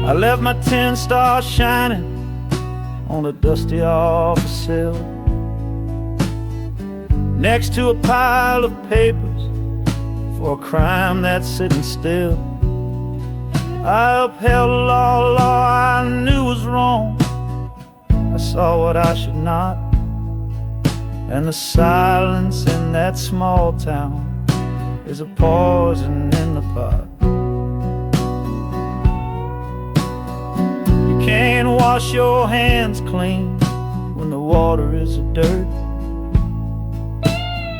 I left my 10 stars shining on a dusty office sill, next to a pile of papers for a crime that's sitting still. I upheld a law I knew was wrong. I saw what I should not, and the silence in that small town is a poison in the pot. You can't wash your hands clean when the water is dirt.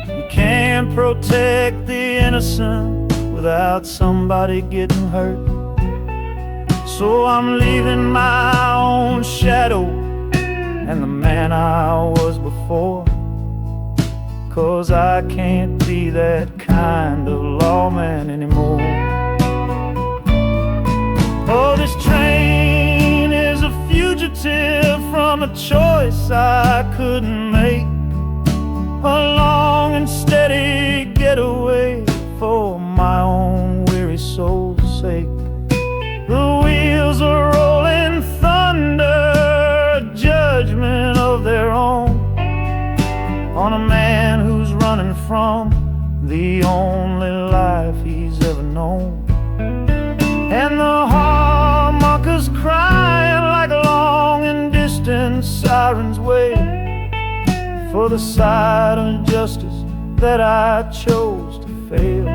You can't protect the innocent without somebody getting hurt. So I'm leaving my own shadow and the man I was before, 'cause I can't be that kind of lawman anymore. Oh, this train is a fugitive from a choice I couldn't make, a long and steady getaway for my own weary soul's sake. The wheels are rolling thunder, a judgment of their own, on a man who's running from the only life he's ever known. And the harmonicas crying like long and distant sirens wait for the side of justice that I chose to fail.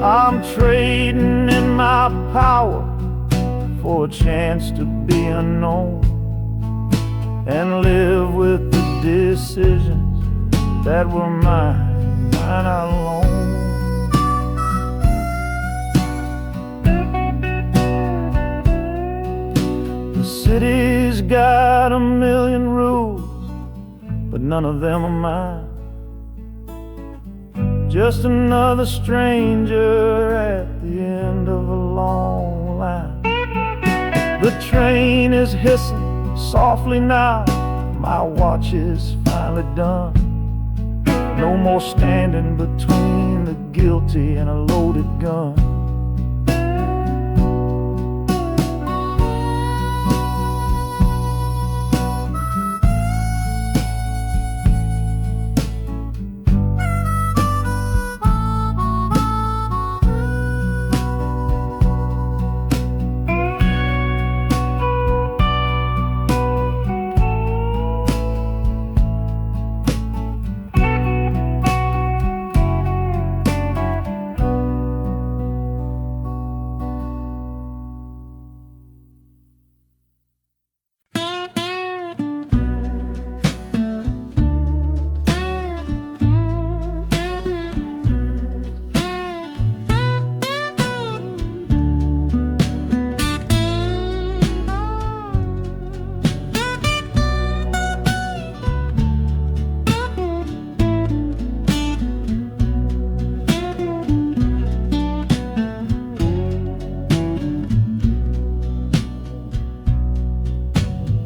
I'm trading in my power for a chance to be unknown and live with the decisions that were mine alone. The city's got a million rules, but none of them are mine. Just another stranger at the end of a long line. The train is hissing softly now, my watch is finally done. No more standing between the guilty and a loaded gun.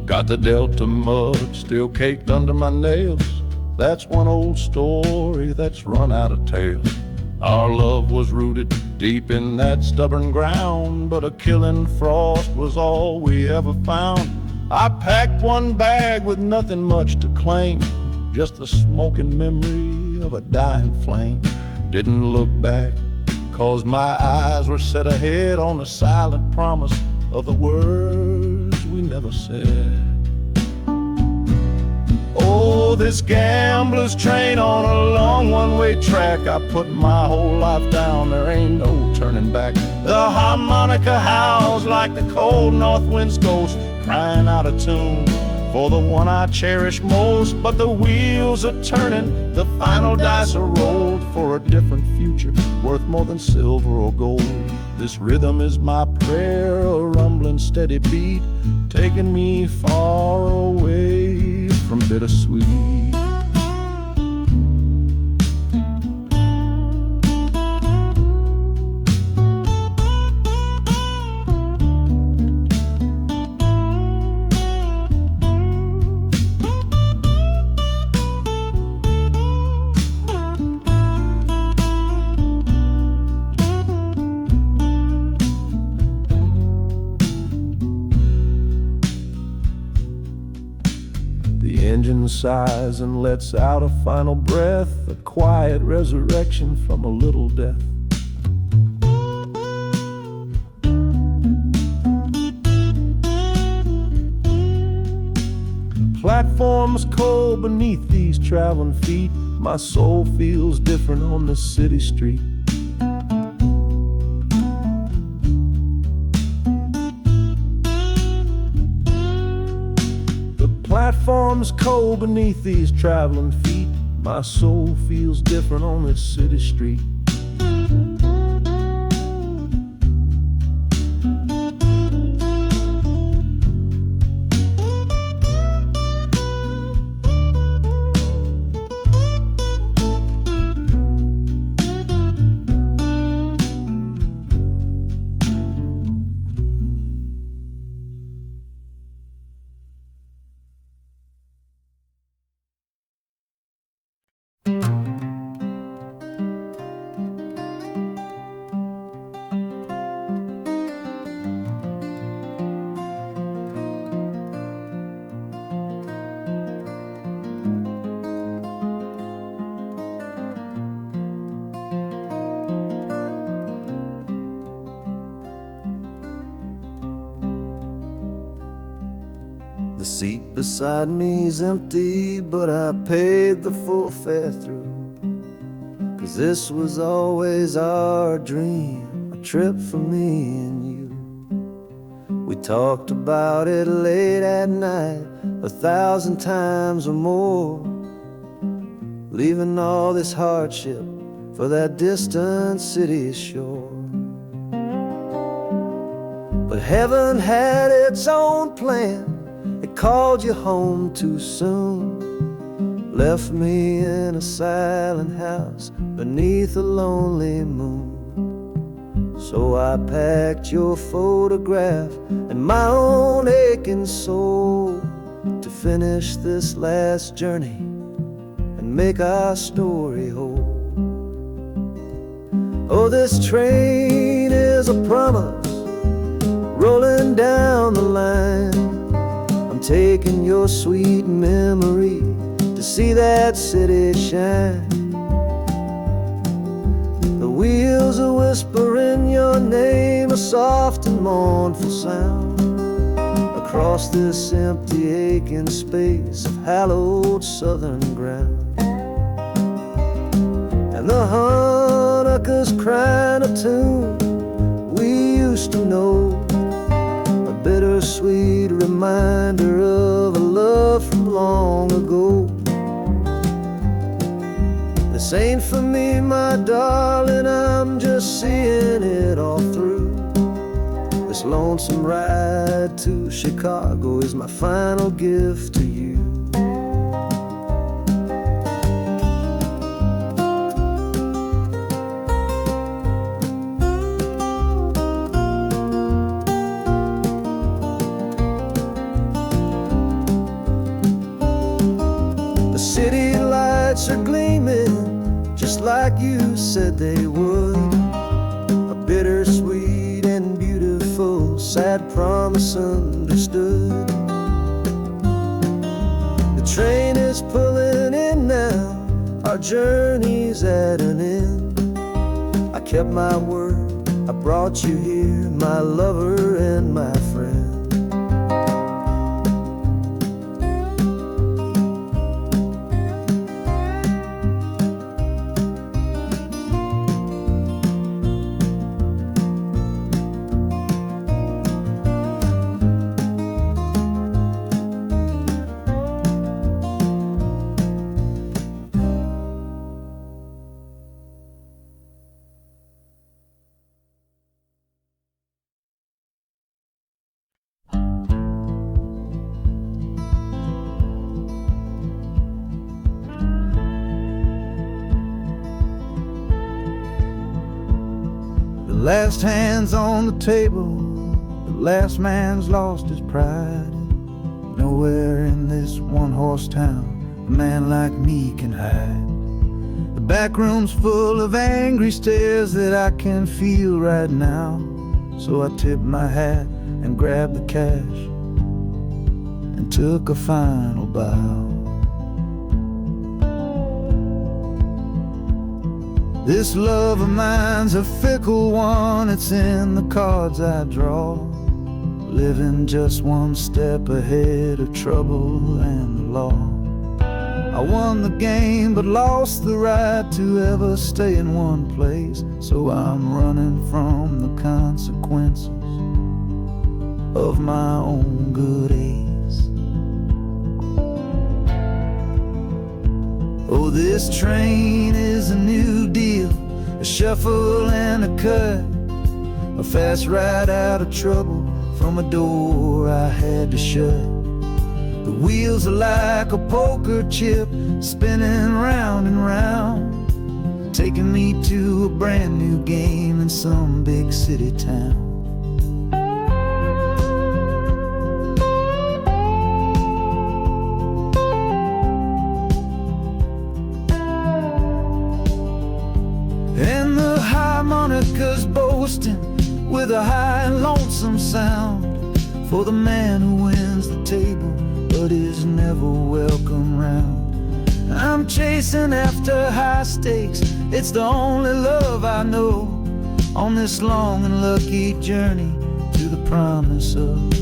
Got the Delta mud still caked under my nails. That's one old story that's run out of tales. Our love was rooted deep in that stubborn ground, but a killing frost was all we ever found. I packed one bag with nothing much to claim, just the smoking memory of a dying flame. Didn't look back, 'cause my eyes were set ahead on the silent promise of the words we never said. Oh, this gambler's train on a long one-way track. I put my whole life down, there ain't no turning back. The harmonica howls like the cold north wind's ghost, crying out a tune for the one I cherish most. But the wheels are turning, the final dice are rolled for a different future worth more than silver or gold. This rhythm is my prayer, a rumbling steady beat, taking me far away from bittersweet. engine sighs and lets out a final breath, a quiet resurrection from a little death. The platform's cold beneath these traveling feet. My soul feels different on this city street. Platform's cold beneath these traveling feet. My soul feels different on this city street. The seat beside me's empty, but I paid the full fare through. 'Cause this was always our dream, a trip for me and you. We talked about it late at night, 1,000 times or more, leaving all this hardship for that distant city shore. But heaven had its own plan. It called you home too soon, left me in a silent house beneath a lonely moon. So I packed your photograph and my own aching soul to finish this last journey and make our story whole. Oh, this train is a promise rolling down the line. Taking your sweet memory to see that city shine. The wheels are whispering your name, a soft and mournful sound, across this empty aching space of hallowed southern ground. And the Hanukkah's crying a tune we used to know, bittersweet reminder of a love from long ago. This ain't for me, my darling, I'm just seeing it all through. This lonesome ride to Chicago is my final gift to you. City lights are gleaming just like you said they would, a bittersweet and beautiful sad promise understood. The train is pulling in now, our journey's at an end. I kept my word, I brought you here, my lover and my friend. The last hand's on the table, the last man's lost his pride. Nowhere in this one-horse town a man like me can hide. The back room's full of angry stares that I can feel right now. So I tipped my hat and grabbed the cash and took a final bow. This love of mine's a fickle one, it's in the cards I draw. Living just one step ahead of trouble and the law. I won the game but lost the right to ever stay in one place. So I'm running from the consequences of my own good ace. Oh, this train is a new deal, a shuffle and a cut, a fast ride out of trouble from a door I had to shut. The wheels are like a poker chip, spinning round and round, taking me to a brand new game in some big city town. And the harmonica's boasting with a high and lonesome sound for the man who wins the table but is never welcome round. I'm chasing after high stakes, it's the only love I know on this long and lucky journey to the promise of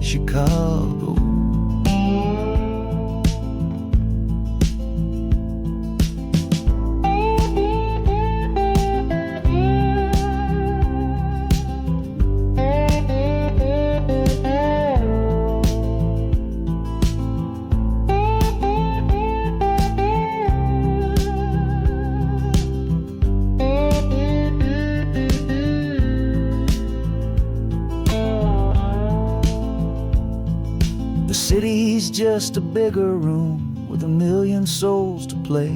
Chicago. The city's just a bigger room with a million souls to play,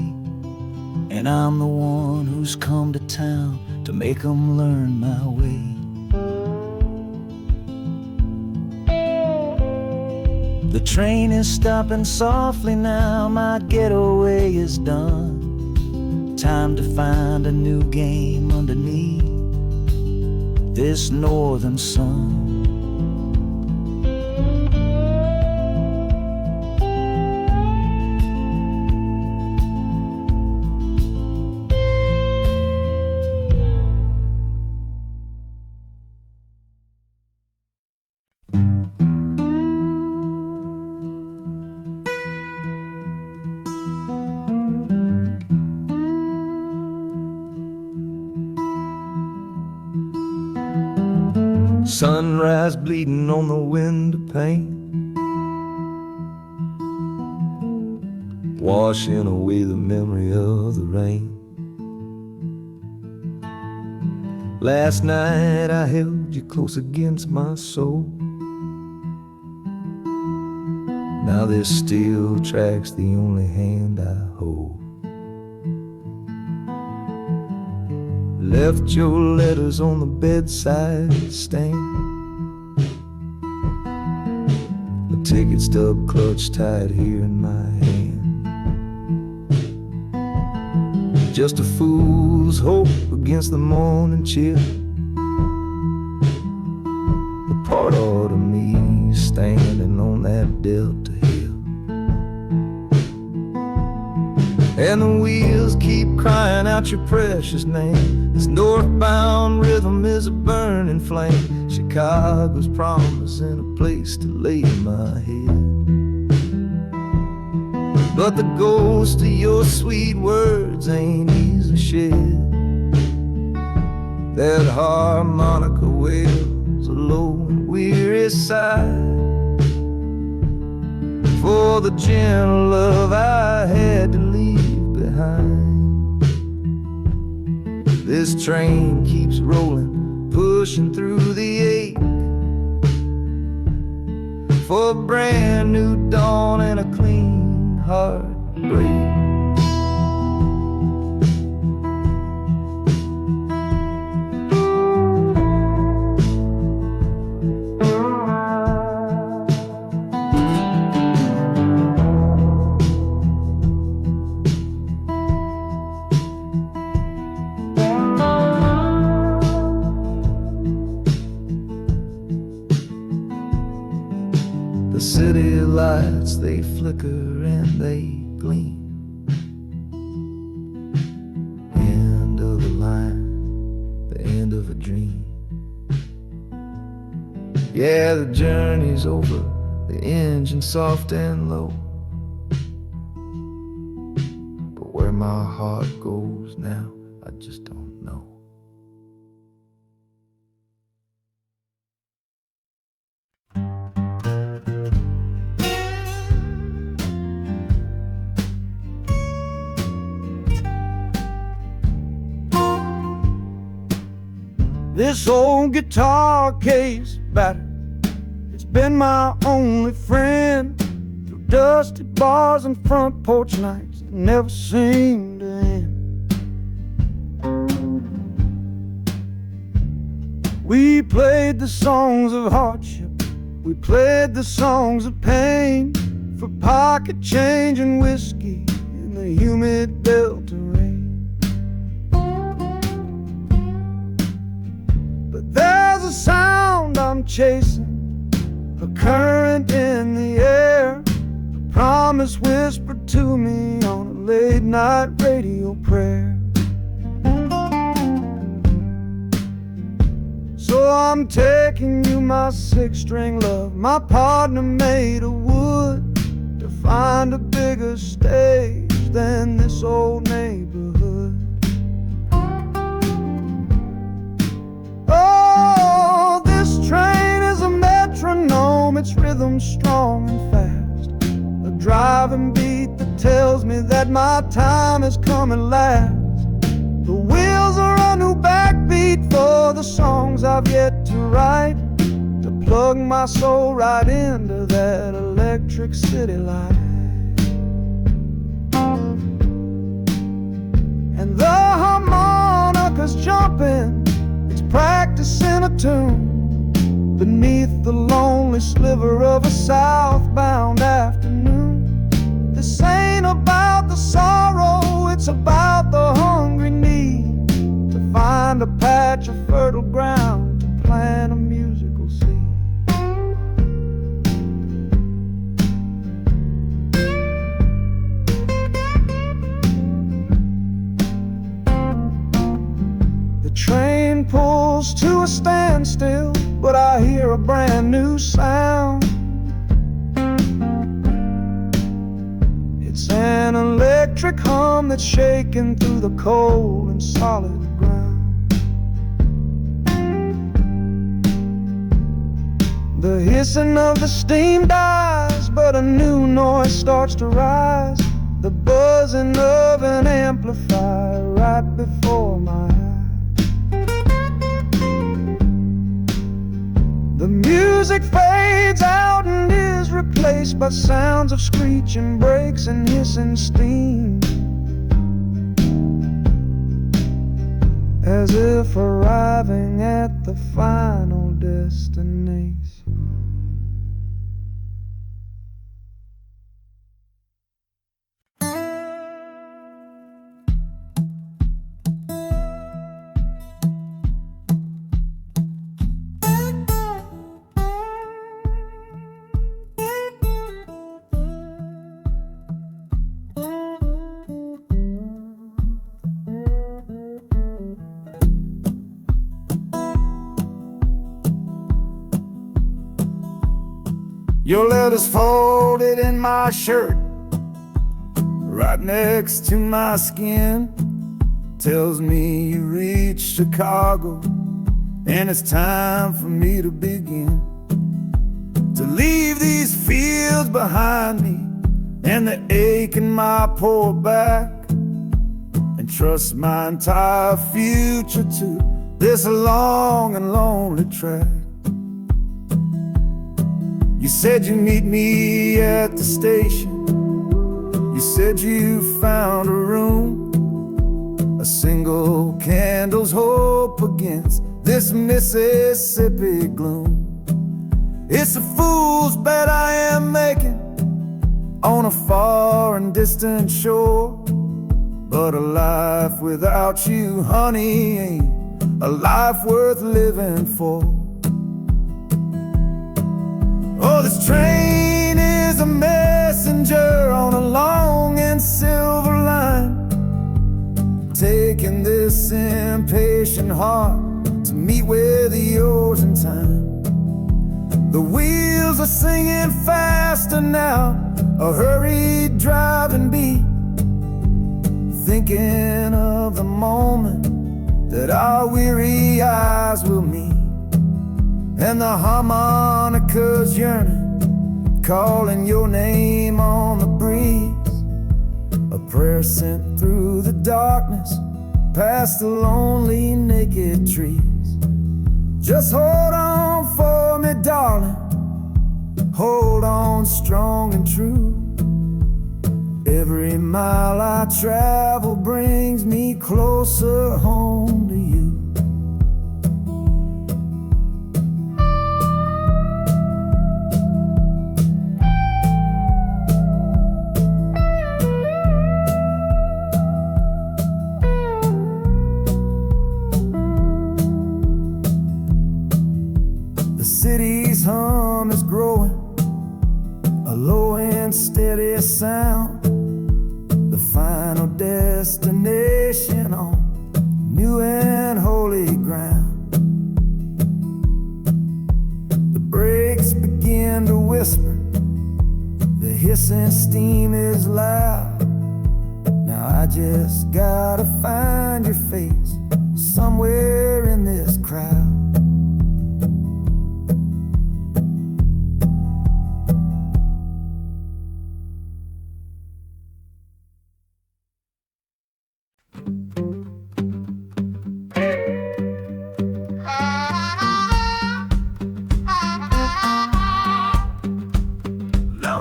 and I'm the one who's come to town to make 'em learn my way. The train is stopping softly now, my getaway is done. Time to find a new game underneath this northern sun. Sunrise bleeding on the window pane, washing away the memory of the rain. Last night I held you close against my soul. Now this steel track's the only hand I hold. Left your letters on the bedside stand, the ticket stub clutched tight here in my hand. Just a fool's hope against the morning chill, the part of me standing on that Delta hill. And the wheels keep crying out your precious name. This northbound rhythm is a burning flame, Chicago's promising a place to lay my head. But the ghost of your sweet words ain't easy shed. That harmonica wails a low and weary sigh for the gentle love I had to leave behind. This train keeps rolling, pushing through the ache, for a brand new dawn and a clean heartbreak. The city lights, they flicker and they gleam in Yeah, the journey's over, the engine soft and low. But where my heart goes now, I just don't know. This old guitar case battered, it's been my only friend through dusty bars and front porch nights that never seem to end. We played the songs of hardship, we played the songs of pain, for pocket change and whiskey in the humid Delta rain. There's a sound I'm chasing, a current in the air, a promise whispered to me on a late night radio prayer. So I'm taking you, my six-string love, my partner made of wood, to find a bigger stage than this old neighborhood. Oh, this train is a metronome, its rhythm strong and fast, a driving beat that tells me that my time is coming last. The wheels are a new backbeat for the songs I've yet to write, to plug my soul right into that electric city light. And the harmonica's jumping, practicing a tune beneath the lonely sliver of a southbound afternoon. This ain't about the sorrow, it's about the hungry need to find a patch of fertile ground to plant a musical seed. The train pulls to a standstill, but I hear a brand new sound. It's an electric hum that's shaking through the cold and solid ground. The hissing of the steam dies, but a new noise starts to rise, the buzzing of an amplifier right before my eyes. The music fades out and is replaced by sounds of screeching brakes and hissing steam, as if arriving at the final destination. Your letter's folded in my shirt, right next to my skin. Tells me you reached Chicago, and it's time for me to begin. To leave these fields behind me, and the ache in my poor back, and trust my entire future to this long and lonely track. You said you'd meet me at the station. You said you found a room, a single candle's hope against this Mississippi gloom. It's a fool's bet I am making on a far and distant shore, but a life without you, honey, ain't a life worth living for. Oh, this train is a messenger on a long and silver line, taking this impatient heart to meet with yours in time. are singing faster now, a hurried driving beat, thinking of the moment that our weary eyes will meet, and the harmonica's yearning, calling your name on the breeze. A prayer sent through the darkness, past the lonely naked trees. Just hold on for me, darling, hold on strong and true. Every mile I travel brings me closer home to you. The city's hum is growing, a low and steady sound, the final destination on new and holy ground. The brakes begin to whisper, the hissing steam is loud. Now I just gotta find your face somewhere in this crowd.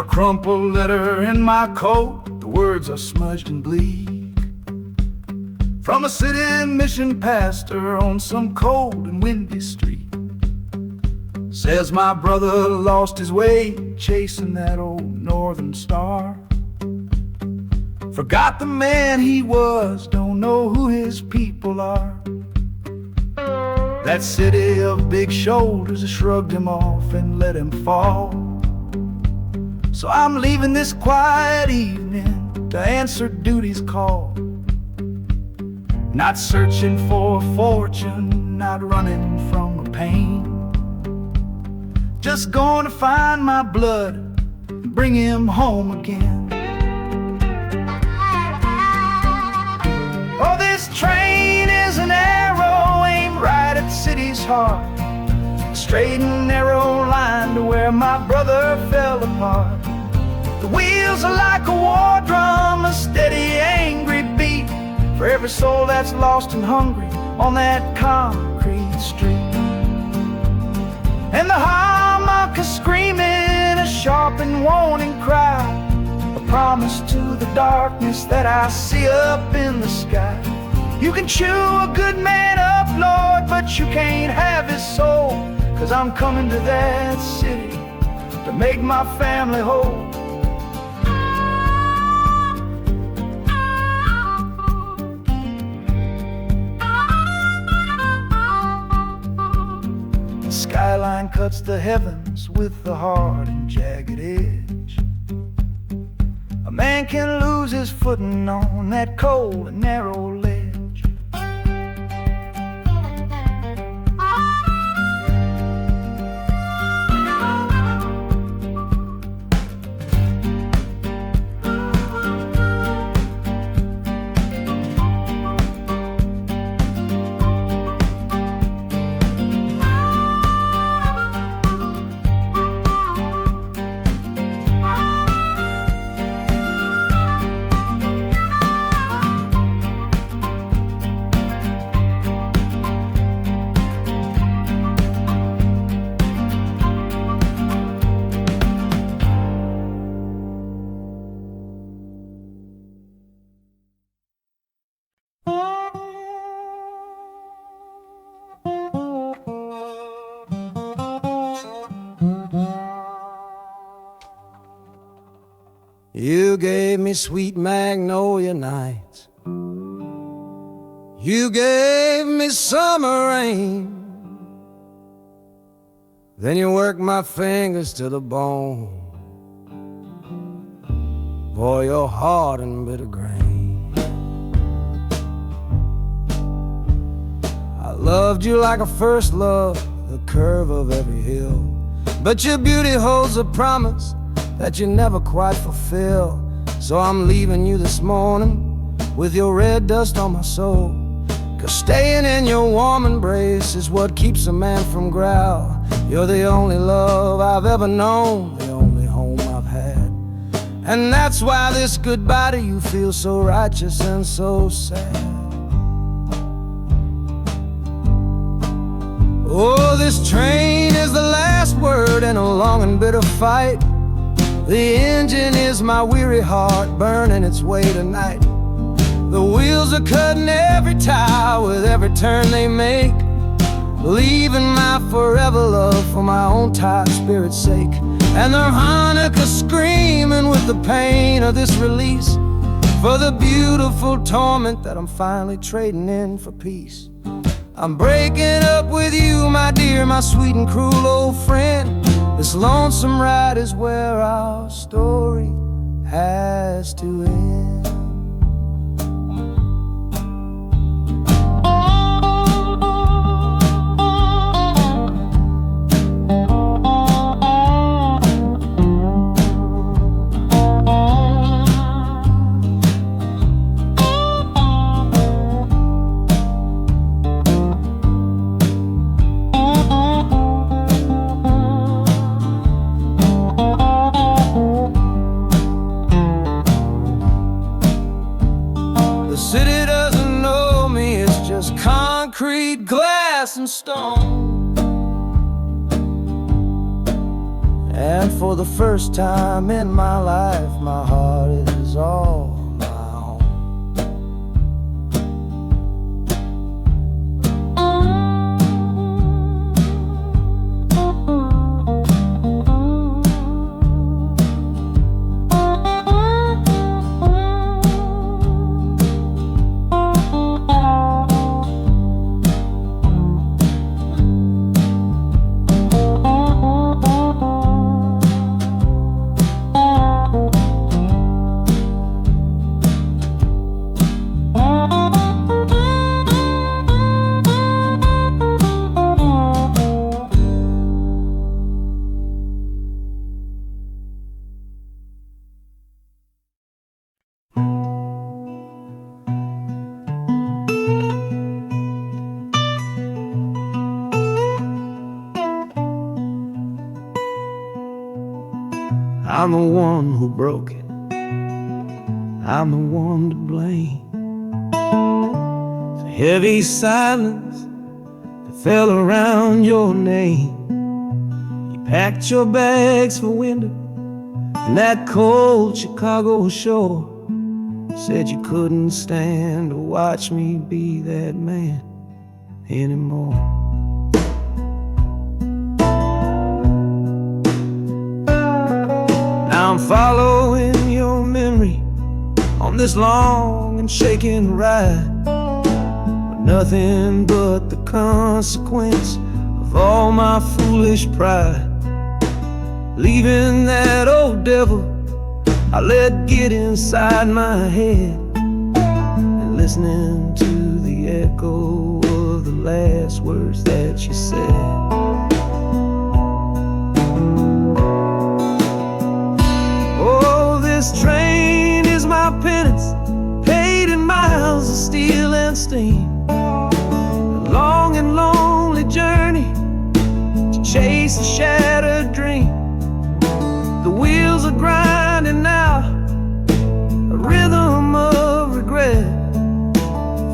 Crumpled letter in my coat, the words are smudged and bleak, from a city mission pastor on some cold and windy street. Says my brother lost his way chasing that old northern star, forgot the man he was, don't know who his people are. That city of big shoulders shrugged him off and let him fall. So I'm leaving this quiet evening to answer duty's call. Not searching for a fortune, not running from a pain, just going to find my blood and bring him home again. Oh, this train is an arrow aimed right at the city's heart, a straight and narrow line to where my brother fell apart. The wheels are like a war drum, a steady, angry beat for every soul that's lost and hungry on that concrete street. And the harmonica screaming a sharp and warning cry, a promise to the darkness that I see up in the sky. You can chew a good man up, Lord, but you can't have his soul, 'cause I'm coming to that city to make my family whole. Skyline cuts the heavens with a hard and jagged edge. A man can lose his footing on that cold and narrow ledge. You gave me sweet magnolia nights, you gave me summer rain, then you worked my fingers to the bone. Boy, you're hard and bitter grain. I loved you like a first love, the curve of every hill, but your beauty holds a promise that you never quite fulfill. So I'm leaving you this morning with your red dust on my soul. 'Cause staying in your warm embrace is what keeps a man from growl. You're the only love I've ever known, the only home I've had. And that's why this goodbye to you feels so righteous and so sad. Oh, this train is the last word in a long and bitter fight. The engine is my weary heart burning its way tonight. The wheels are cutting every tire with every turn they make, leaving my forever love for my own tired spirit's sake. And the harmonica screaming with the pain of this release, for the beautiful torment that I'm finally trading in for peace. I'm breaking up with you, my dear, my sweet and cruel old friend. This lonesome ride is where our story has to end. Concrete, glass, and stone. And for the first time in my life, my heart is all my own. I'm the one who broke it, I'm the one to blame. The heavy silence that fell around your name. You packed your bags for winter in that cold Chicago shore. Said you couldn't stand to watch me be that man anymore. I'm following your memory on this long and shaking ride, but nothing but the consequence of all my foolish pride. Leaving that old devil I let get inside my head, and listening to the echo of the last words that you said. This train is my penance, paid in miles of steel and steam. A long and lonely journey to chase a shattered dream. The wheels are grinding now, a rhythm of regret,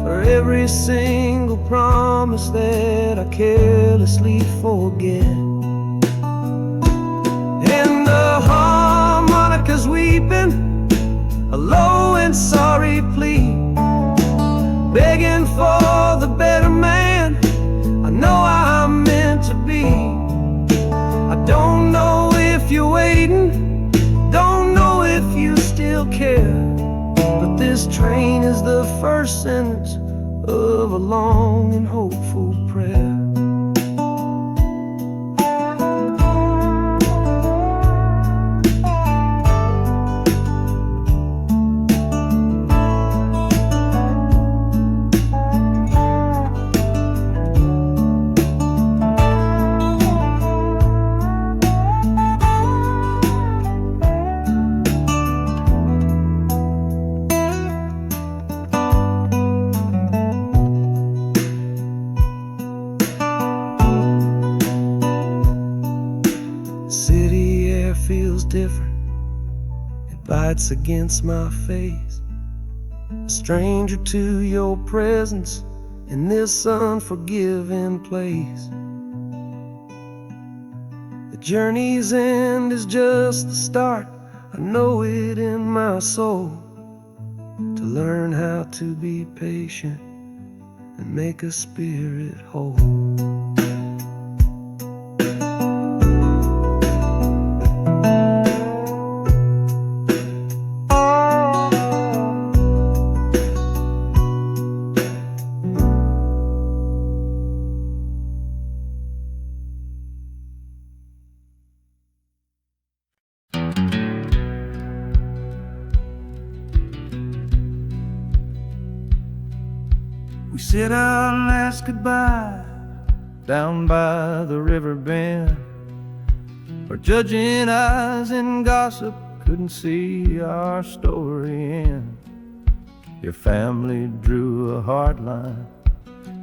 for every single promise that I carelessly forget. In the harmonica's weeping, a low and sorry plea, begging for the better man I know I'm meant to be. I don't know if you're waiting, don't know if you still care, but this train is the first sentence of a long and hopeful prayer. feels different. It bites against my face. A stranger to your presence in this unforgiving place. The journey's end is just the start. I know it in my soul. To learn how to be patient and make a spirit whole. We said our last goodbye down by the river bend, where judging eyes and gossip couldn't see our story end. Your family drew a hard line,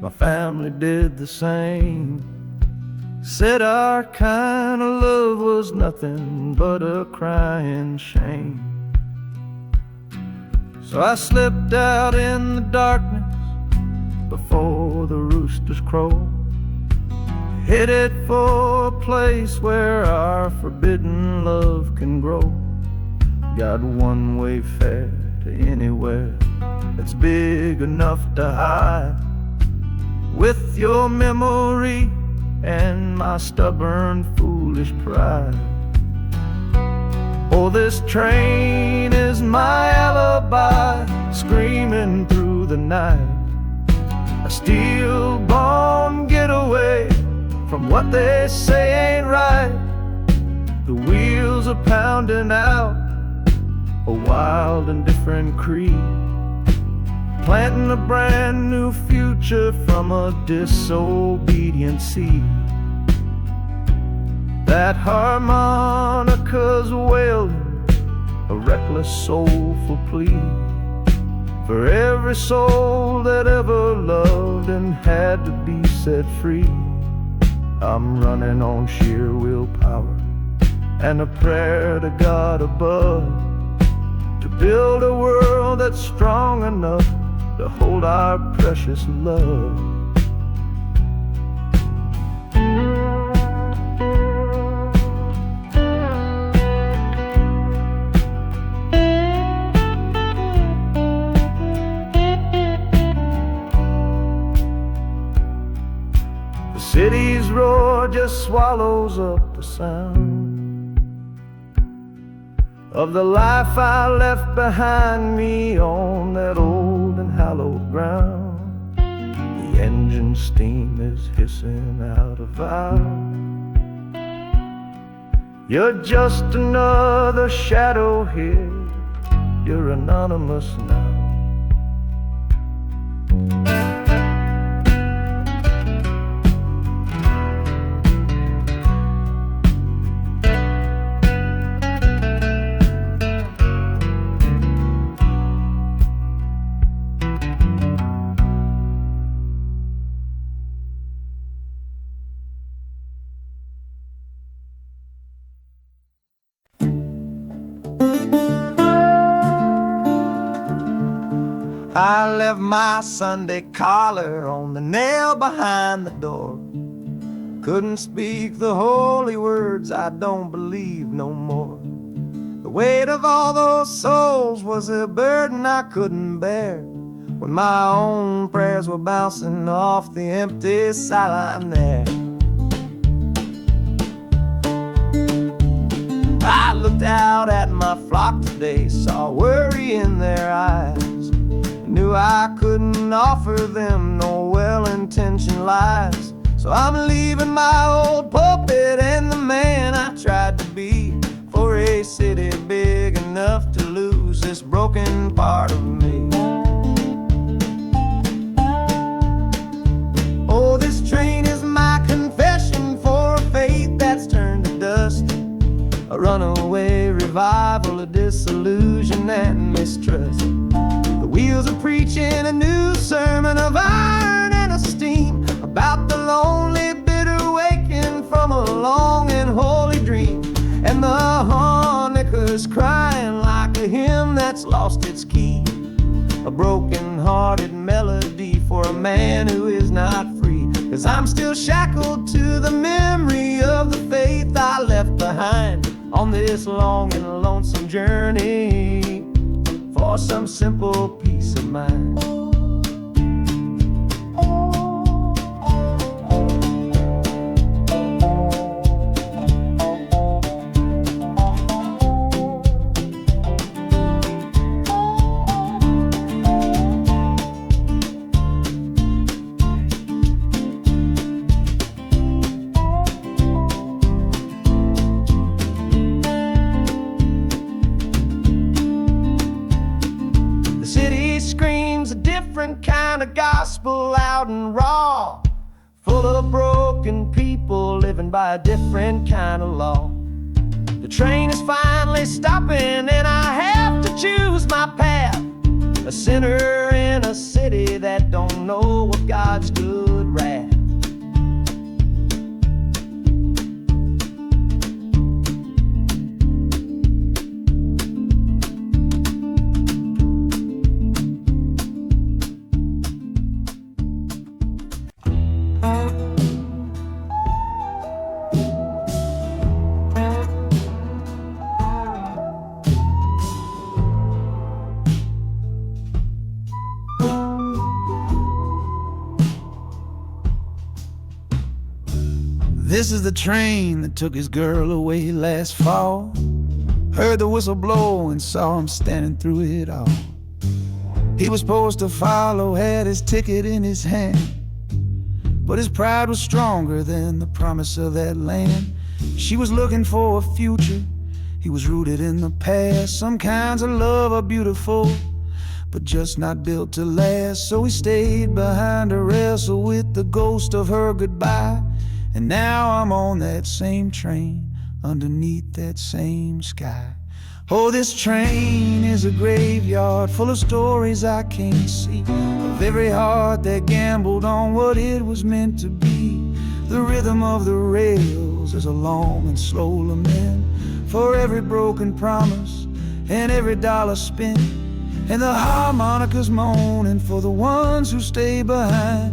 my family did the same. Said our kind of love was nothing but a crying shame. So I slipped out in the darkness before the roosters crow, headed for a place where our forbidden love can grow. Got one way fare to anywhere that's big enough to hide, with your memory and my stubborn, foolish pride. Oh, this train is my alibi, screaming through the night. A steel-born getaway from what they say ain't right. The wheels are pounding out a wild and different creed, planting a brand new future from a disobedient seed. That harmonica's wailing a reckless, soulful plea for every soul that ever loved and had to be set free. I'm running on sheer willpower and a prayer to God above, to build a world that's strong enough to hold our precious love. The city's roar just swallows up the sound of the life I left behind me on that old and hallowed ground. The engine steam is hissing out of valve. You're just another shadow here, you're anonymous now. I left my Sunday collar on the nail behind the door. Couldn't speak the holy words, I don't believe no more. The weight of all those souls was a burden I couldn't bear, when my own prayers were bouncing off the empty sideline there. I looked out at my flock today, saw worry in their eyes. Knew I couldn't offer them no well-intentioned lies. So I'm leaving my old pulpit and the man I tried to be, for a city big enough to lose this broken part of me. Oh, this train is my confession for a faith that's turned to dust, a runaway revival of disillusion and mistrust. The wheels are preaching a new sermon of iron and of steam, about the lonely, bitter waking from a long and holy dream, and the chorus crying like a hymn that's lost its key, a broken-hearted melody for a man who is not free. 'Cause I'm still shackled to the memory of the faith I left behind on this long and lonesome journey for some simple peace of mind. Kind of gospel, loud and raw, full of broken people living by a different kind of law. The train is finally stopping and I have to choose my path, a sinner in a city that don't know of God's good wrath. This is the train that took his girl away last fall. Heard the whistle blow and saw him standing through it all. He was supposed to follow, had his ticket in his hand, but his pride was stronger than the promise of that land. She was looking for a future, he was rooted in the past. Some kinds of love are beautiful, but just not built to last. So he stayed behind to wrestle with the ghost of her goodbye. And now I'm on that same train, underneath that same sky. Oh, this train is a graveyard full of stories I can't see, of every heart that gambled on what it was meant to be. The rhythm of the rails is a long and slow lament for every broken promise and every dollar spent, and the harmonicas moaning for the ones who stay behind,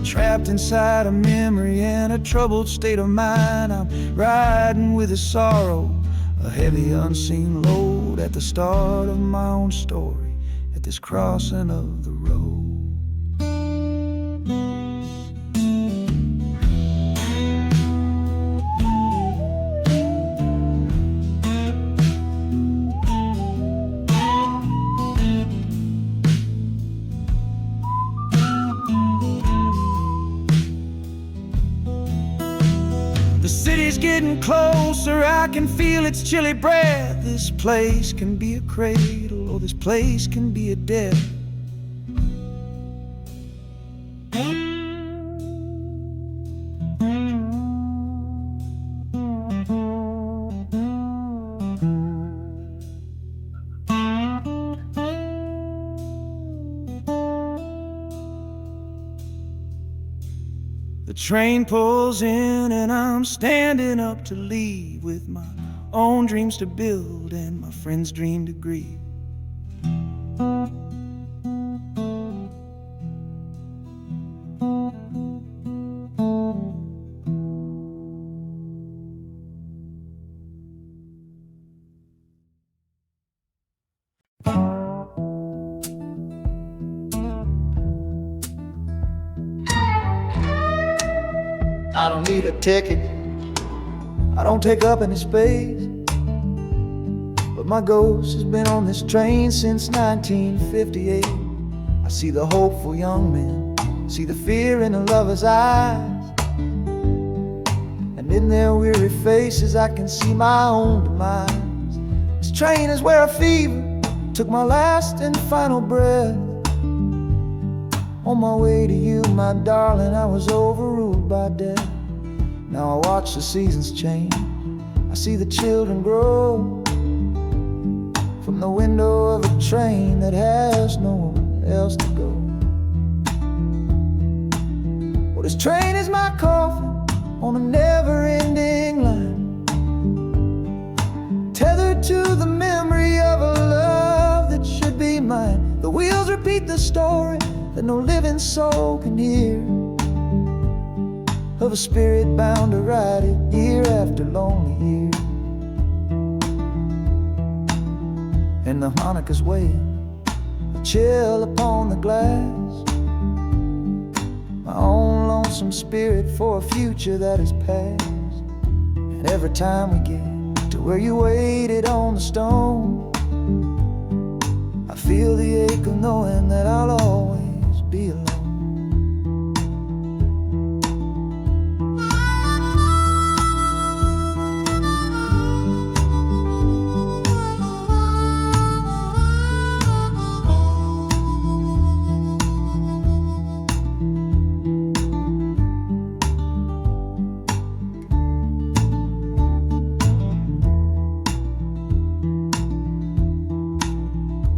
trapped inside a memory and a troubled state of mind. I'm riding with a sorrow, a heavy unseen load, at the start of my own story, at this crossing of the road. The city's getting closer, I can feel its chilly breath. This place can be a cradle, or this place can be a death. The train pulls in and I'm standing up to leave, with my own dreams to build and my friend's dream to grieve. I don't need a ticket, I don't take up any space, but my ghost has been on this train since 1958. I see the hopeful young men, see the fear in the lovers' eyes, and in their weary faces I can see my own demise. This train is where a fever took my last and final breath. On my way to you, my darling, I was overruled by death. Now I watch the seasons change, I see the children grow, from the window of a train that has nowhere else to go. Well, this train is my coffin on a never-ending line, tethered to the middle read the story that no living soul can hear, of a spirit bound to ride it year after lonely year. And the harmonicas weigh a chill upon the glass, my own lonesome spirit for a future that is past. And every time we get to where you waited on the stone, I feel the ache of knowing that I'll always be alone.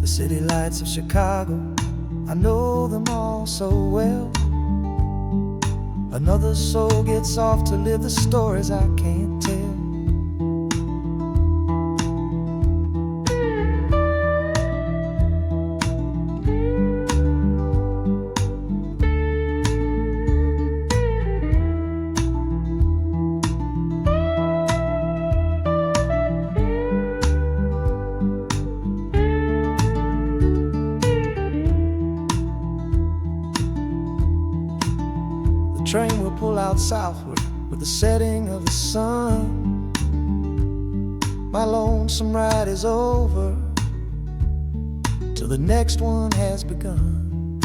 The city lights of Chicago, I know them all so well. Another soul gets off to live the stories I can't tell. The train will pull out southward with the setting of the sun. My lonesome ride is over till the next one has begun.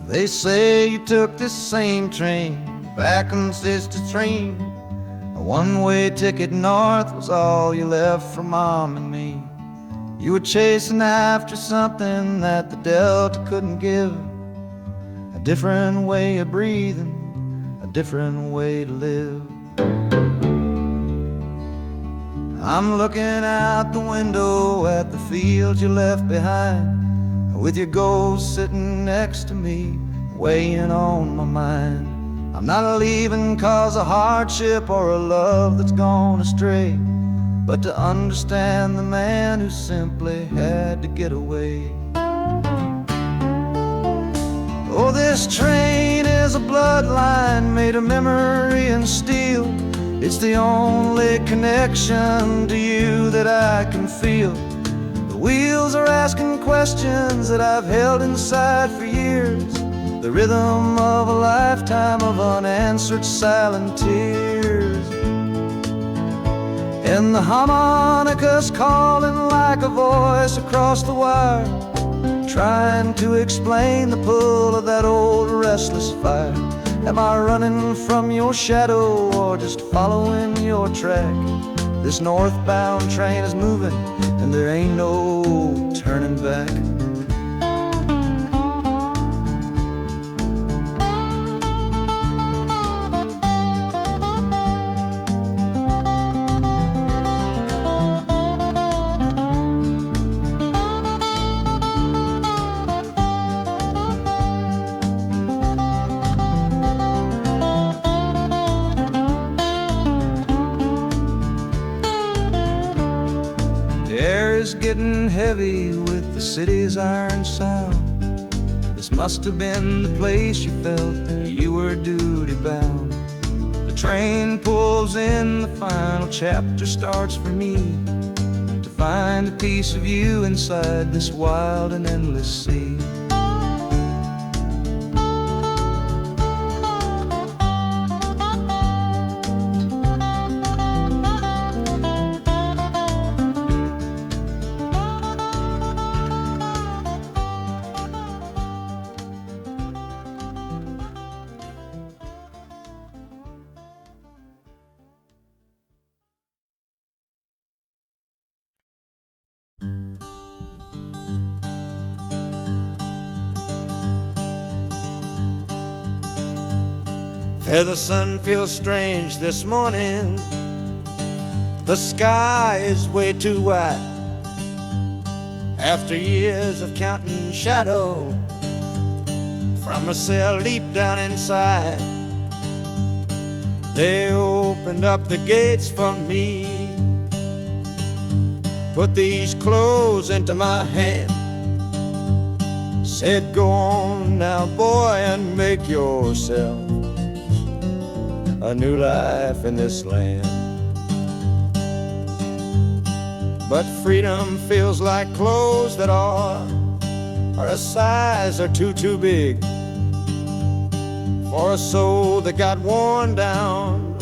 They say you took this same train back on Sister Train. A one-way ticket north was all you left for Mom and me. You were chasing after something that the Delta couldn't give, a different way of breathing, a different way to live. I'm looking out the window at the fields you left behind, with your ghost sitting next to me, weighing on my mind. I'm not leaving cause of hardship or a love that's gone astray, but to understand the man who simply had to get away. Oh, this train is a bloodline made of memory and steel. It's the only connection to you that I can feel. The wheels are asking questions that I've held inside for years, the rhythm of a lifetime of unanswered silent tears. And the harmonica's calling like a voice across the wire, trying to explain the pull of that old restless fire. Am I running from your shadow or just following your track? This northbound train is moving and there ain't no turning back. Getting heavy with the city's iron sound. This must have been the place you felt you were duty bound. The train pulls in, the final chapter starts for me, to find a piece of you inside this wild and endless sea. The sun feels strange this morning. The sky is way too wide. After years of counting shadow, from a cell deep down inside. They opened up the gates for me, put these clothes into my hand, said, go on now, boy, and make yourself a new life in this land. But freedom feels like clothes that are a size or two big for a soul that got worn down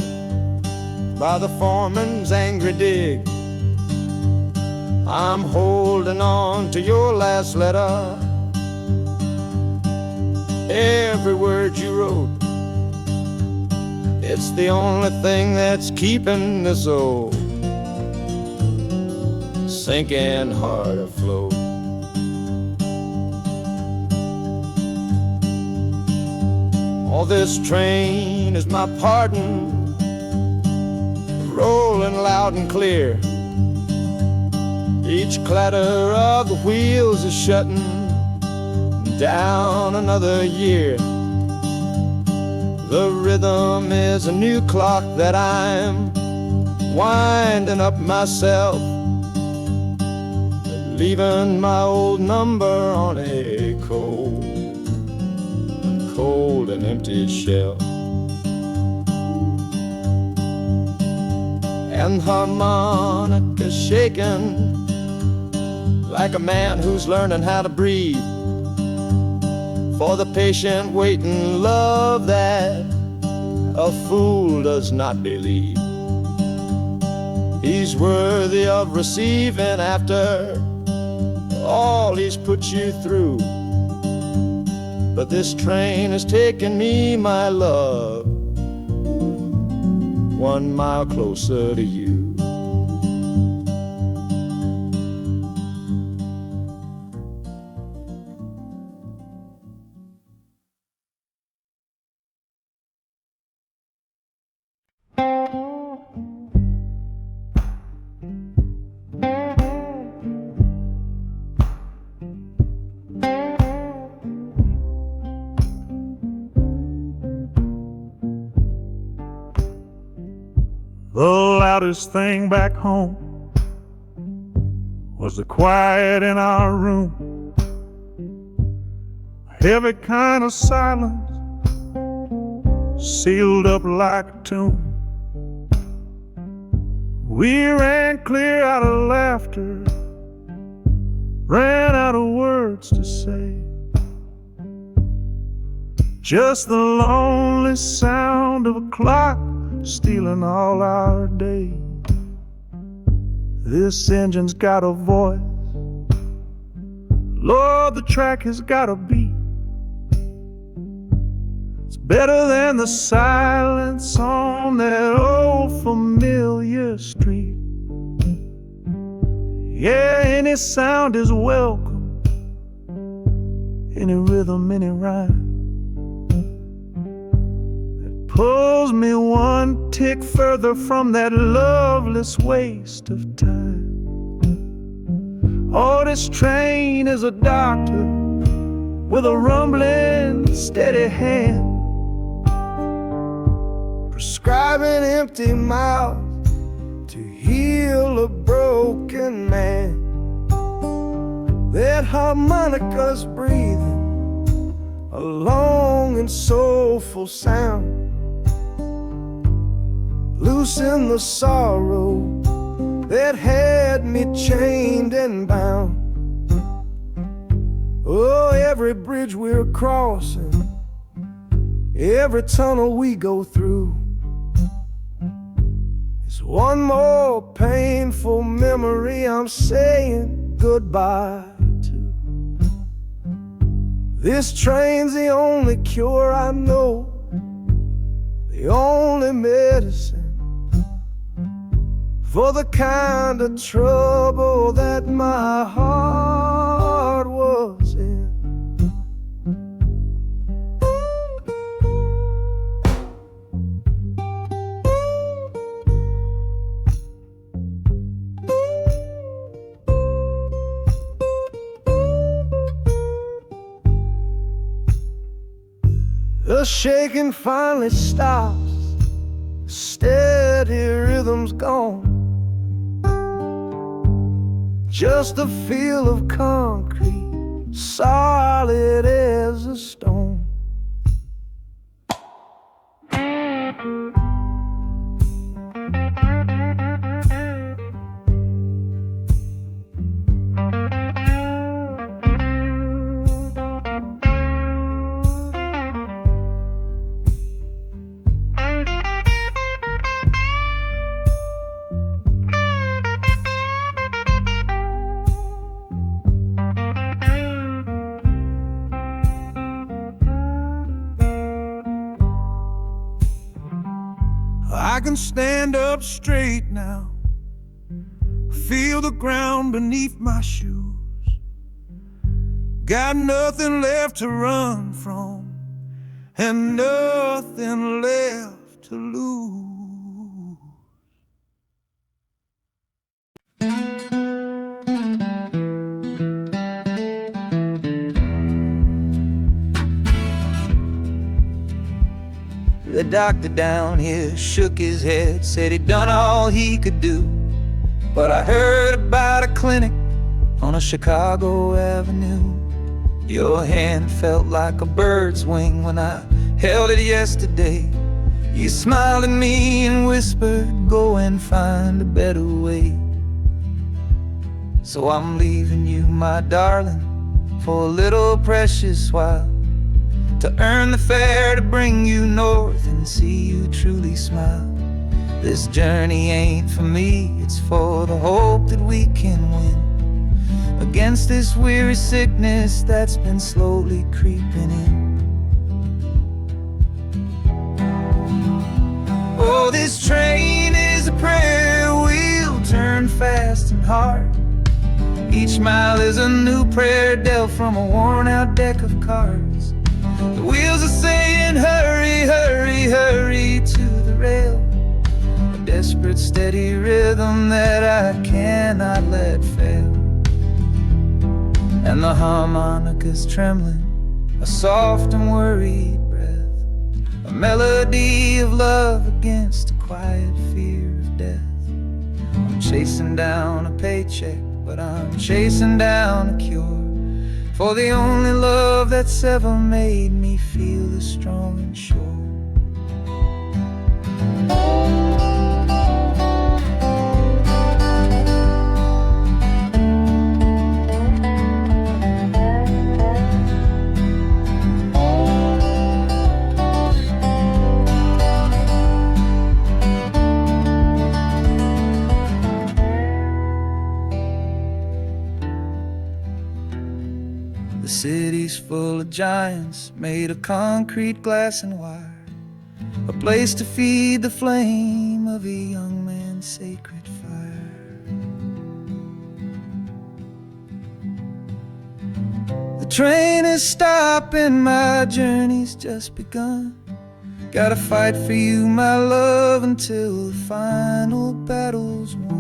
by the foreman's angry dig. I'm holding on to your last letter, every word you wrote. It's the only thing that's keeping this old sinking heart afloat. Oh, this train is my pardon, rolling loud and clear. Each clatter of the wheels is shutting down another year. The rhythm is a new clock that I'm winding up myself, leaving my old number on a cold and empty shelf. And harmonica shaking like a man who's learning how to breathe for the patient waiting love that a fool does not believe. He's worthy of receiving after all he's put you through. But this train is taking me, my love, 1 mile closer to you. The loudest thing back home was the quiet in our room, a heavy kind of silence, sealed up like a tomb. We ran clear out of laughter, ran out of words to say, just the lonely sound of a clock stealing all our day. This engine's got a voice, Lord, the track has got a beat. It's better than the silence on that old familiar street. Yeah, any sound is welcome, any rhythm, any rhyme pulls me one tick further from that loveless waste of time. Oh, this train is a doctor with a rumbling, steady hand, prescribing empty mouths to heal a broken man. That harmonica's breathing a long and soulful sound, loosen the sorrow that had me chained and bound. Oh, every bridge we're crossing, every tunnel we go through is one more painful memory I'm saying goodbye to. This train's the only cure I know, the only medicine for the kind of trouble that my heart was in. The shaking finally stops, steady rhythm's gone. Just a field of concrete, solid as a stone. I can stand up straight now, feel the ground beneath my shoes. Got nothing left to run from, and nothing left to lose. The doctor down here shook his head, said he'd done all he could do. But I heard about a clinic on a Chicago avenue. Your hand felt like a bird's wing when I held it yesterday. You smiled at me and whispered, go and find a better way. So I'm leaving you, my darling, for a little precious while, to earn the fare to bring you north and see you truly smile. This journey ain't for me, it's for the hope that we can win against this weary sickness that's been slowly creeping in. Oh, this train is a prayer wheel turned fast and hard. Each mile is a new prayer dealt from a worn-out deck of cards. The wheels are saying hurry, hurry, hurry to the rail. A desperate steady rhythm that I cannot let fail. And the harmonica's trembling, a soft and worried breath, a melody of love against a quiet fear of death. I'm chasing down a paycheck, but I'm chasing down a cure for the only love that's ever made me feel this strong and sure. The city's full of giants made of concrete, glass, and wire, a place to feed the flame of a young man's sacred fire. The train is stopping, my journey's just begun. Gotta fight for you, my love, until the final battle's won.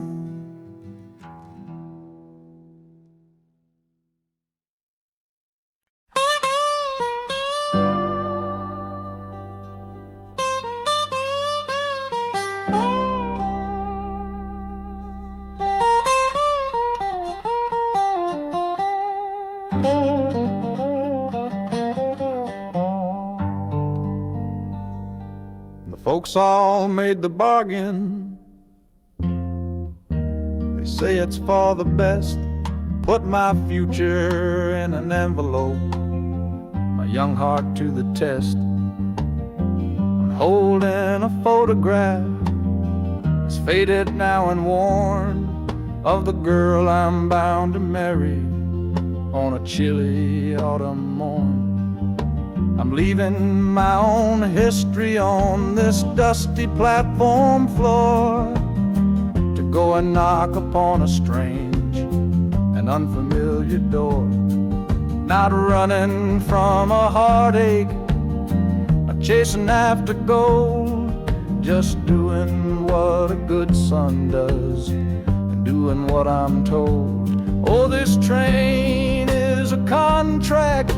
The folks all made the bargain. They say it's for the best. Put my future in an envelope, my young heart to the test. I'm holding a photograph, it's faded now and worn, of the girl I'm bound to marry on a chilly autumn morn. I'm leaving my own history on this dusty platform floor to go and knock upon a strange and unfamiliar door. Not running from a heartache, not chasing after gold, just doing what a good son does and doing what I'm told. Oh, this train is a contract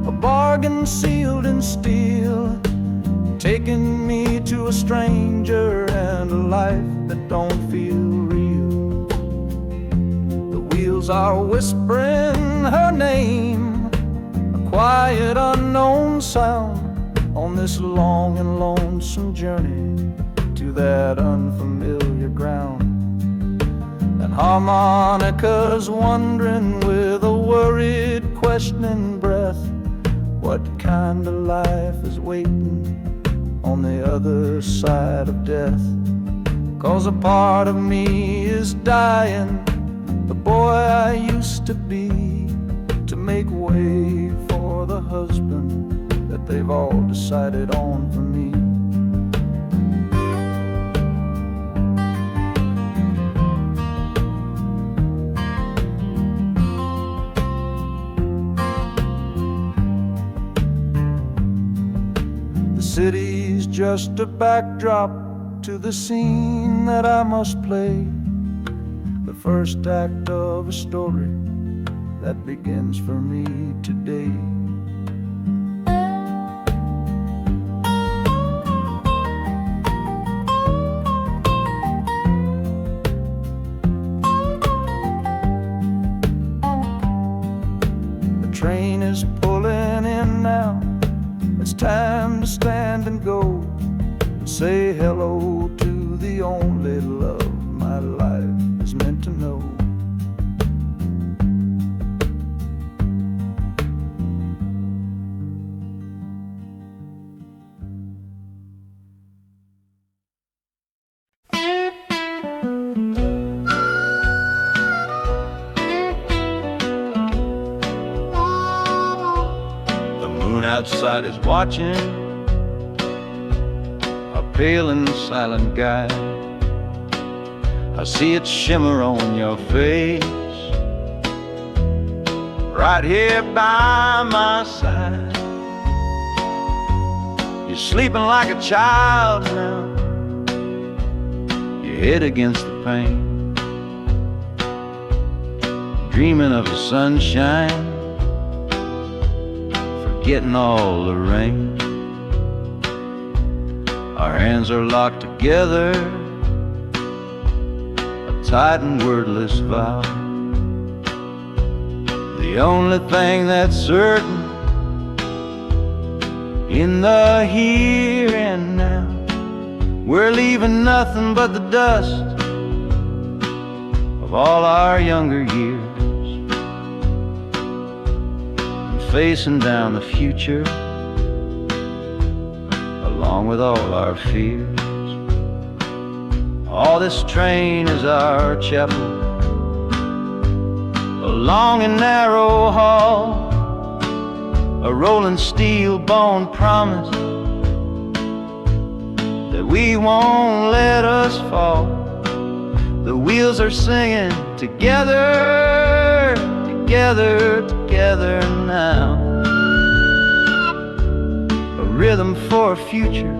a bargain sealed in steel, taking me to a stranger and a life that don't feel real. The wheels are whispering her name, a quiet unknown sound on this long and lonesome journey to that unfamiliar ground. And harmonicas wondering with a worried, questioning breath, what kind of life is waiting on the other side of death? 'Cause a part of me is dying, the boy I used to be, to make way for the husband that they've all decided on for me. The city's just a backdrop to the scene that I must play, the first act of a story that begins for me today. The train is pulling in now, it's time to stand and go, and say hello to the only love my life is meant to know. The moon outside is watching, a pale and silent guide. I see it shimmer on your face, right here by my side. You're sleeping like a child now, your head against the pane, dreaming of the sunshine, forgetting all the rain. Our hands are locked together, a tight and wordless vow. The only thing that's certain in the here and now, we're leaving nothing but the dust of all our younger years, and facing down the future along with all our fears. Oh, this train is our chapel, a long and narrow hall, a rolling steel bone promise that we won't let us fall. The wheels are singing together, together, together now, a rhythm for a future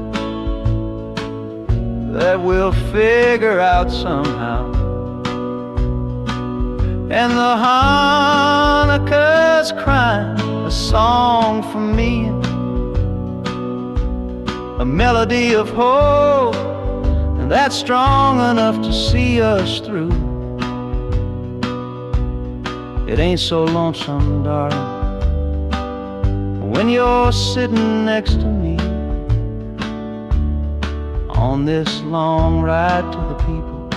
that we'll figure out somehow. And the Hanukkah's crying a song for me, a melody of hope, and that's strong enough to see us through. It ain't so lonesome, darling, when you're sitting next to me on this long ride to the people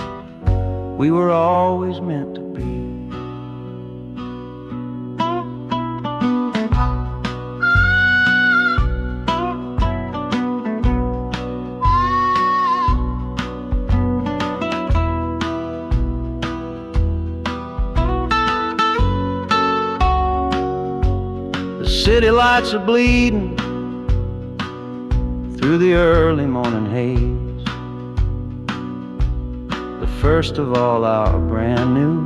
we were always meant to be. City lights are bleeding through the early morning haze, the first of all our brand new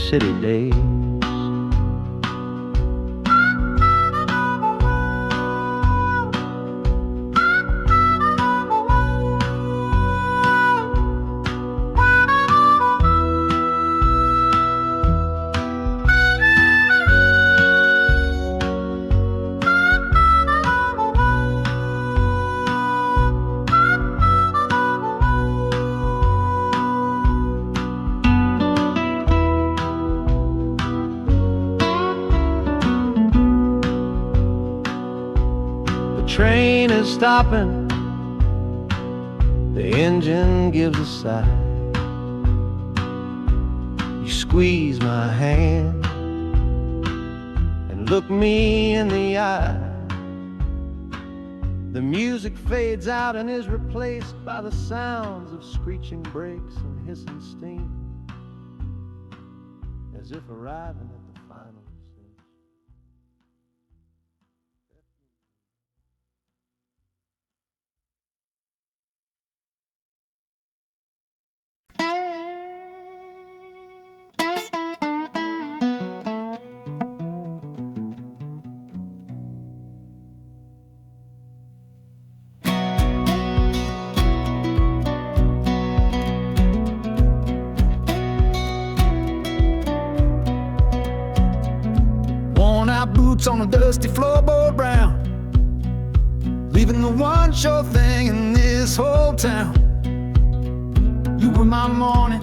city days. train is stopping, the engine gives a sigh. You squeeze my hand and look me in the eye. The music fades out and is replaced by the sounds of screeching brakes and hissing steam, as if arriving at the final scene. Worn out boots on a dusty floorboard brown, leaving the one sure thing in this whole town. You were my morning,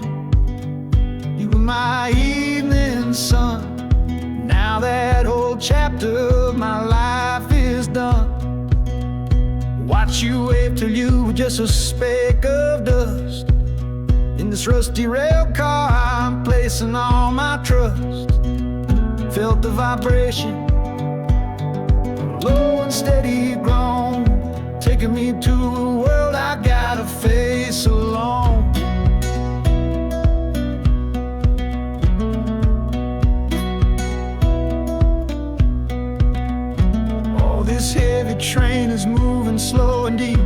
you were my evening sun. Now that whole chapter of my life is done. Watch you wave till you were just a speck of dust. In this rusty rail car I'm placing all my trust. Felt the vibration, low and steady groan, taking me to a world I gotta face alone. Oh, this heavy train is moving slow and deep,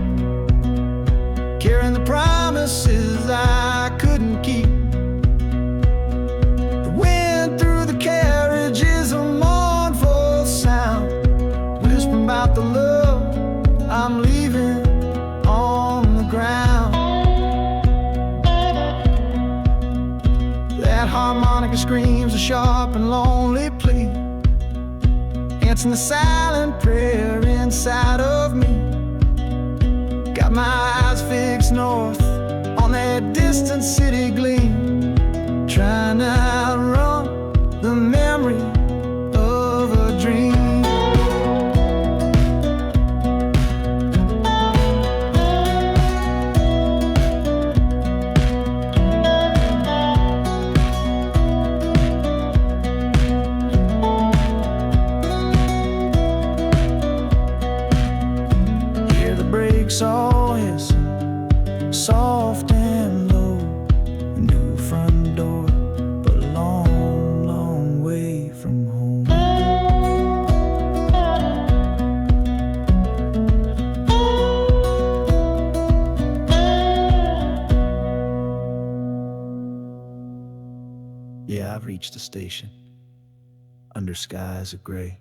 carrying the promises I couldn't keep. The wind through the carriage is a mournful sound, whispering about the love I'm leaving on the ground. That harmonica screams a sharp and lonely plea, answering the silent prayer inside of me. Got my eyes fixed north on that distant city gleam, trying to outrun the memory of a dream. Hear the brakes all hiss, soft and low. A new front door, but a long, long way from home. Yeah, I've reached the station, under skies of gray.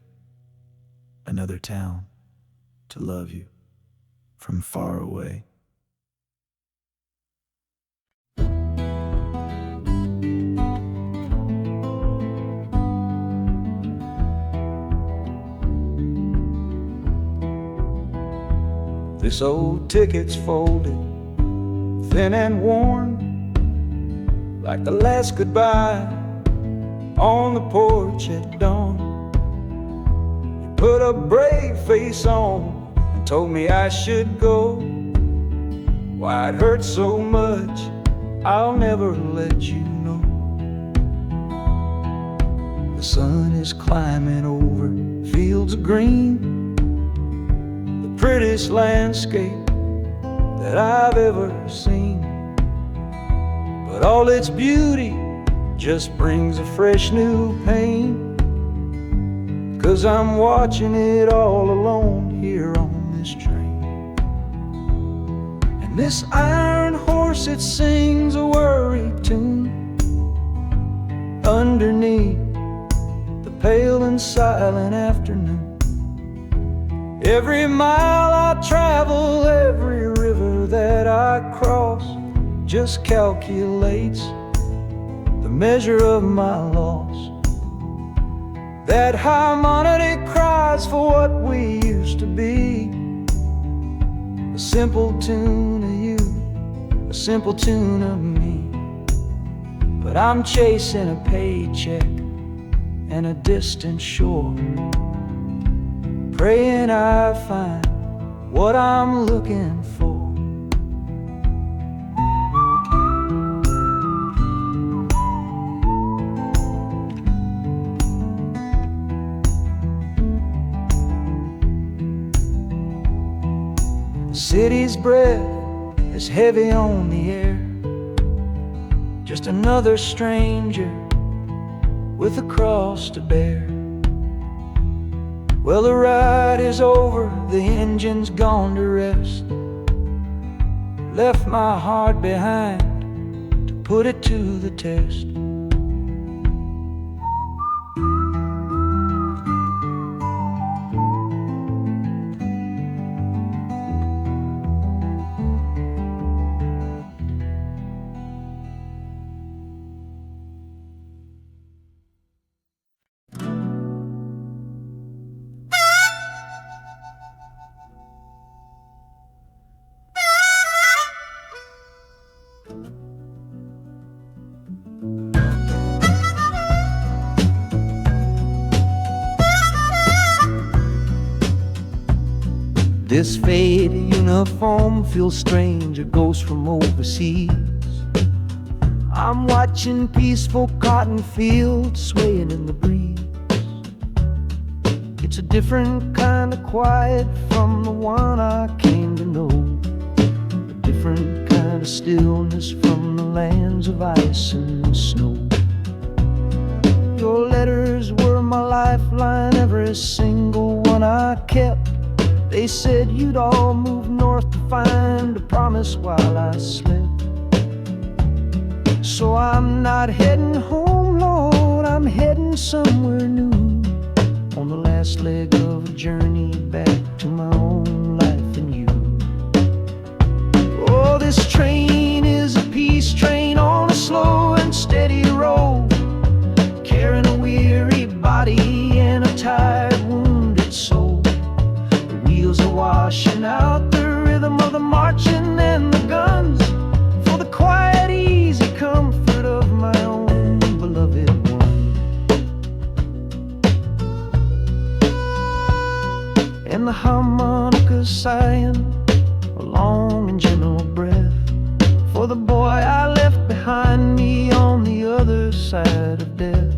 Another town to love you from far away. This old ticket's folded, thin and worn, like the last goodbye on the porch at dawn. You put a brave face on and told me I should go. Why it hurts so much, I'll never let you know. The sun is climbing over fields of green, prettiest landscape that I've ever seen. But all its beauty just brings a fresh new pain, 'cause I'm watching it all alone here on this train. And this iron horse, it sings a worry tune underneath the pale and silent afternoon. Every mile I travel, every river that I cross, just calculates the measure of my loss. That harmonic cries for what we used to be, a simple tune of you, a simple tune of me. But I'm chasing a paycheck and a distant shore, praying I find what I'm looking for. The city's breath is heavy on the air, just another stranger with a cross to bear. Well, the ride is over, the engine's gone to rest. Left my heart behind to put it to the test. This faded uniform feels strange, a ghost from overseas. I'm watching peaceful cotton fields swaying in the breeze. It's a different kind of quiet from the one I came to know, a different kind of stillness from the lands of ice and snow. Your letters were my lifeline, every single one I kept. They said you'd all move north to find a promise while I slept. So I'm not heading home, Lord, I'm heading somewhere new, on the last leg of a journey back to my own life and you. Oh, this train is a peace train on a slow and steady road, carrying a weary body and a tired, wounded soul. Wheels are washing out the rhythm of the marching and the guns, for the quiet, easy comfort of my own beloved one. And the harmonicas sighing a long and gentle breath for the boy I left behind me on the other side of death.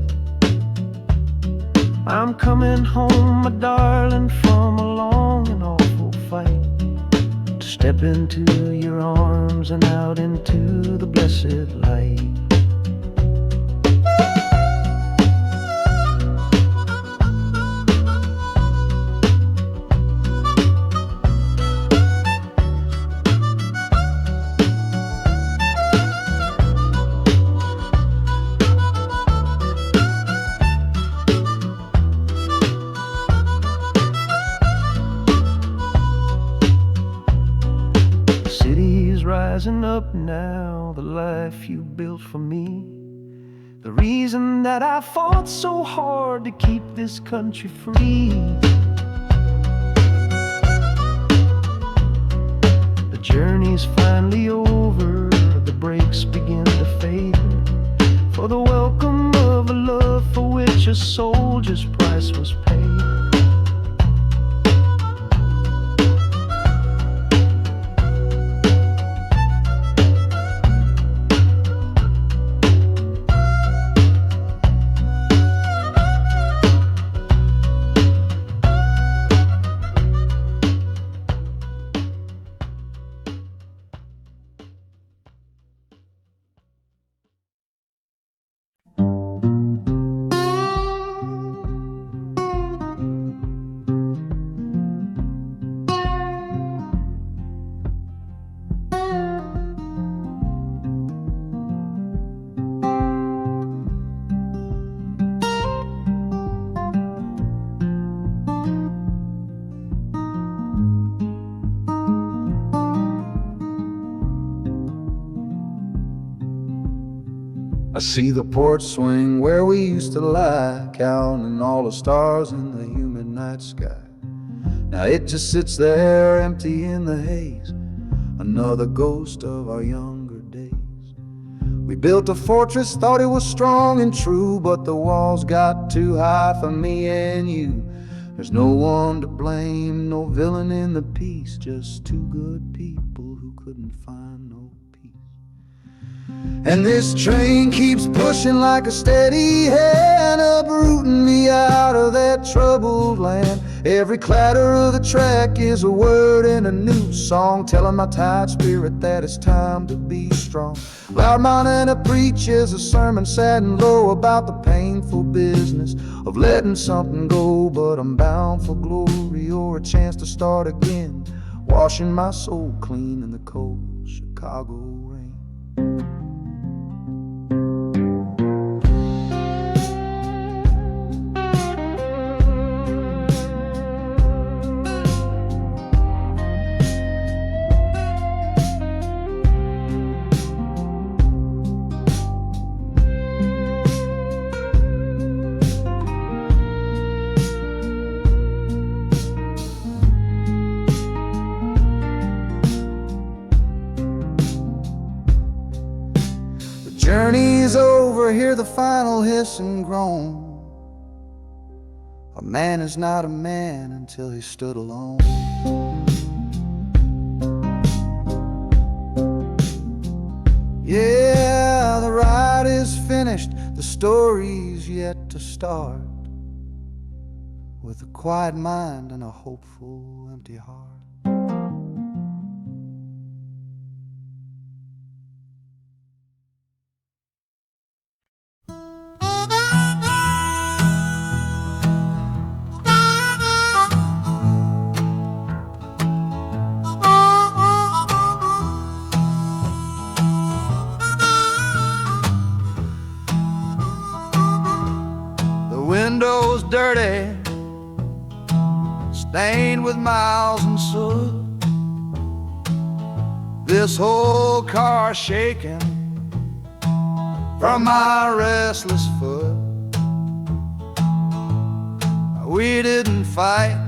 I'm coming home, my darling, from a long and awful fight, to step into your arms and out into the blessed light. Rising up now, the life you built for me, the reason that I fought so hard to keep this country free. The journey's finally over, the brakes begin to fade, for the welcome of a love for which a soldier's price was paid. I see the porch swing where we used to lie, counting all the stars in the humid night sky. Now it just sits there empty in the haze, another ghost of our younger days. We built a fortress, thought it was strong and true, but the walls got too high for me and you. There's no one to blame, no villain in the piece, just two good people who couldn't find no peace. And this train keeps pushing like a steady hand, uprooting me out of that troubled land. Every clatter of the track is a word in a new song, telling my tired spirit that it's time to be strong. Loud mountain preaches a sermon sad and low about the painful business of letting something go. But I'm bound for glory or a chance to start again, washing my soul clean in the cold Chicago rain. Journey's over, hear the final hiss and groan. A man is not a man until he stood alone. Yeah, the ride is finished, the story's yet to start, with a quiet mind and a hopeful empty heart. Windows dirty, stained with miles and soot. This whole car shaking from my restless foot. We didn't fight,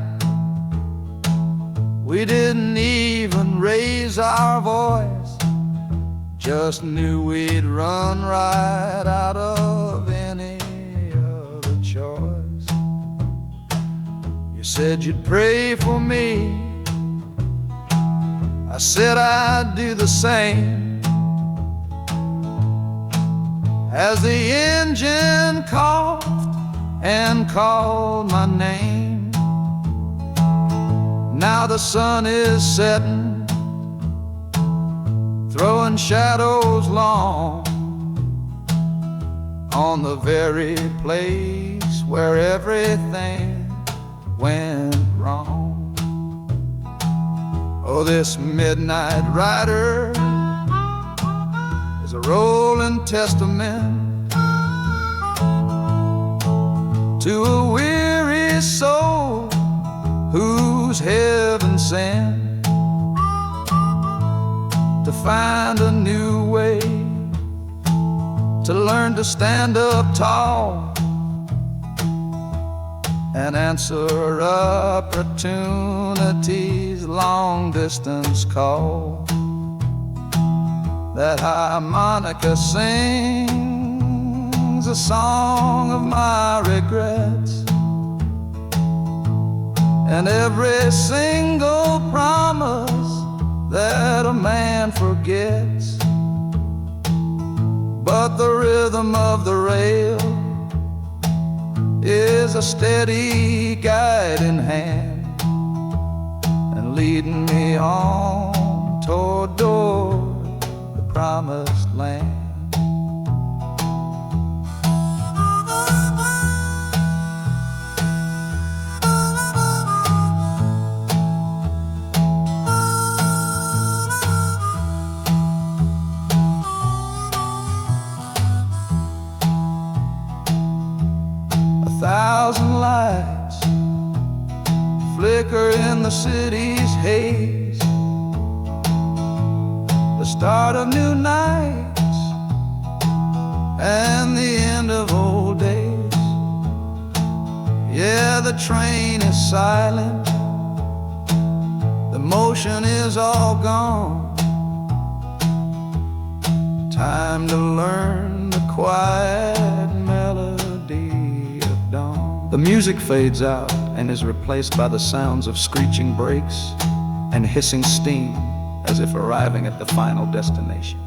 we didn't even raise our voice, just knew we'd run right out of any choice. You said you'd pray for me, I said I'd do the same. As the engine coughed and called my name, now the sun is setting, throwing shadows long on the very place where everything went wrong. Oh, this midnight rider is a rolling testament to a weary soul whose heaven sent to find a new way, to learn to stand up tall and answer opportunity's long distance call. That harmonica sings a song of my regrets, and every single promise that a man forgets. But the rhythm of the rail is a steady guiding hand, and leading me on toward the promised land. Thousand lights flicker in the city's haze, the start of new nights and the end of old days. Yeah, the train is silent, the motion is all gone. Time to learn the quiet melody of dawn. The music fades out and is replaced by the sounds of screeching brakes and hissing steam as if arriving at the final destination.